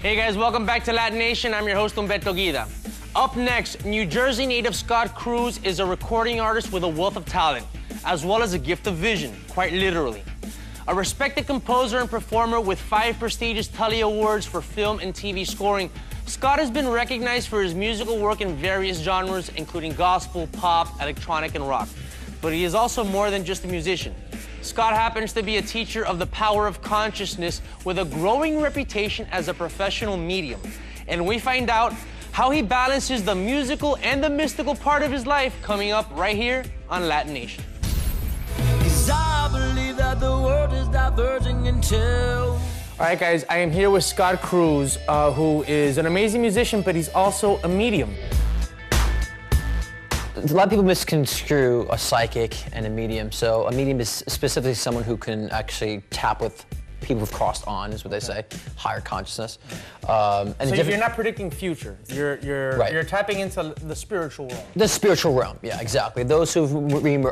Hey guys, welcome back to LatiNation. I'm your host, Humberto Guida. Up next, New Jersey native Scott Cruz is a recording artist with a wealth of talent, as well as a gift of vision, quite literally. A respected composer and performer with 5 prestigious Tully Awards for film and TV scoring, Scott has been recognized for his musical work in various genres, including gospel, pop, electronic, and rock. But he is also more than just a musician. Scott happens to be a teacher of the power of consciousness with a growing reputation as a professional medium. And we find out how he balances the musical and the mystical part of his life coming up right here on LatiNation. 'Cause I believe that the world is diverging into. All right, guys, I am here with Scott Cruz, who is an amazing musician, but he's also a medium. A lot of people misconstrue a psychic and a medium. So a medium is specifically someone who can actually tap with people who've crossed on, is what they say, higher consciousness. So you're not predicting future. Right. You're tapping into the spiritual realm. The spiritual realm, yeah, exactly. Those who've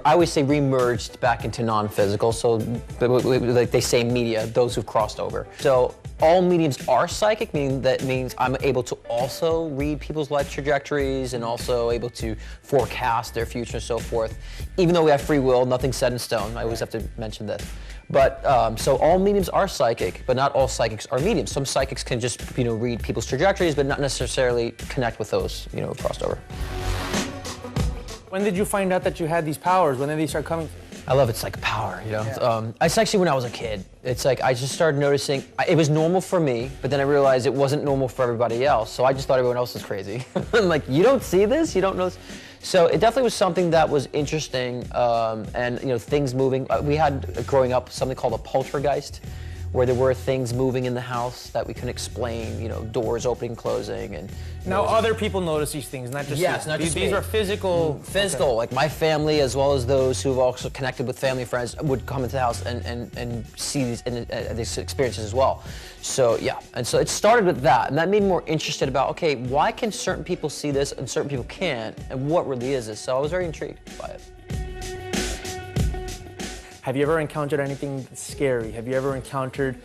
I always say remerged back into non-physical. So like they say media, those who've crossed over. So all mediums are psychic, meaning that means I'm able to also read people's life trajectories and also able to forecast their future and so forth. Even though we have free will, nothing's set in stone. I always have to mention this. But so all mediums are psychic, but not all psychics are mediums. Some psychics can just read people's trajectories, but not necessarily connect with those who've crossed over. When did you find out that you had these powers? When did they start coming? I love it's like power, Yeah. It's actually when I was a kid. It's like I just started noticing, it was normal for me, but then I realized it wasn't normal for everybody else. So I just thought everyone else was crazy. I'm like, you don't see this? You don't know this? So it definitely was something that was interesting, and things moving. We had, growing up, something called a poltergeist, where there were things moving in the house that we couldn't explain, doors opening, closing, and... Now other people notice these things, not just yes, you. not just These me. are physical... Physical, Okay. like my family, as well as those who've also connected with family and friends, would come into the house and see these experiences as well. So yeah, and so it started with that, and that made me more interested about, okay, why can certain people see this and certain people can't, and what really is this? So I was very intrigued by it. Have you ever encountered anything scary? Have you ever encountered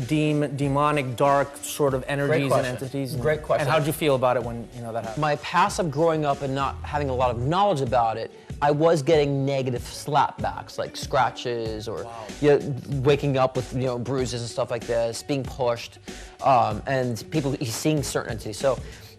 demonic, dark sort of energies and entities? Great question. And how'd you feel about it when that happened? My past of growing up and not having a lot of knowledge about it, I was getting negative slapbacks, like scratches or waking up with bruises and stuff like this, being pushed, and people seeing certain entities.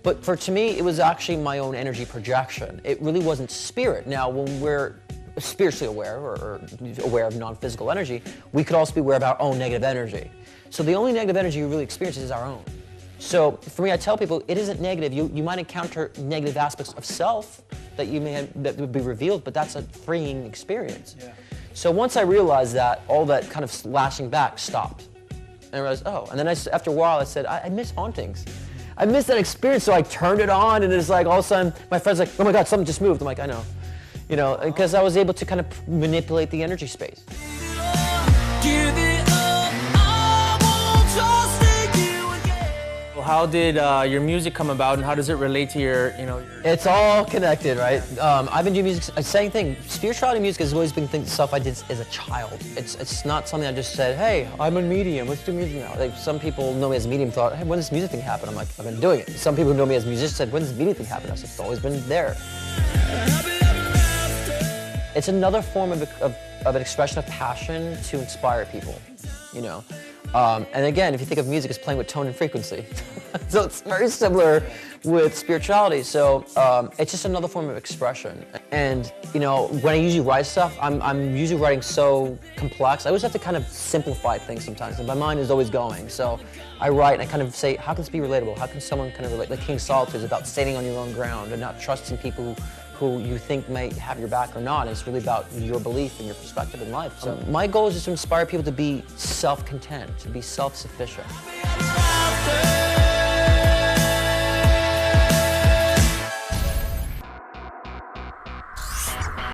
But to me, it was actually my own energy projection. It really wasn't spirit. Now, when we're spiritually aware or aware of non-physical energy, we could also be aware of our own negative energy. So the only negative energy you really experience is our own. So for me, I tell people it isn't negative. You might encounter negative aspects of self that that would be revealed, but that's a freeing experience. Yeah. So once I realized that, all that kind of lashing back stopped. And I realized, oh, and then after a while I said, I miss hauntings. I miss that experience, so I turned it on, and it's like all of a sudden my friend's like, oh my God, something just moved. I'm like, I know. Because I was able to kind of manipulate the energy space. Well, how did your music come about, and how does it relate to your, It's all connected, right? I've been doing music, same thing. Spirituality music has always been stuff I did as a child. It's not something I just said, hey, I'm a medium, let's do music now. Like some people know me as a medium thought, hey, when does this music thing happen? I'm like, I've been doing it. Some people who know me as a musician said, when does this music thing happen? I said, it's always been there. It's another form of an expression of passion to inspire people, And again, if you think of music as playing with tone and frequency, so it's very similar with spirituality. So it's just another form of expression. And when I usually write stuff, I'm usually writing so complex. I always have to kind of simplify things sometimes, and my mind is always going. So I write and I kind of say, how can this be relatable? How can someone kind of relate? Like King Solitude is about standing on your own ground and not trusting people who you think may have your back or not. It's really about your belief and your perspective in life. So my goal is just to inspire people to be self-content, to be self-sufficient.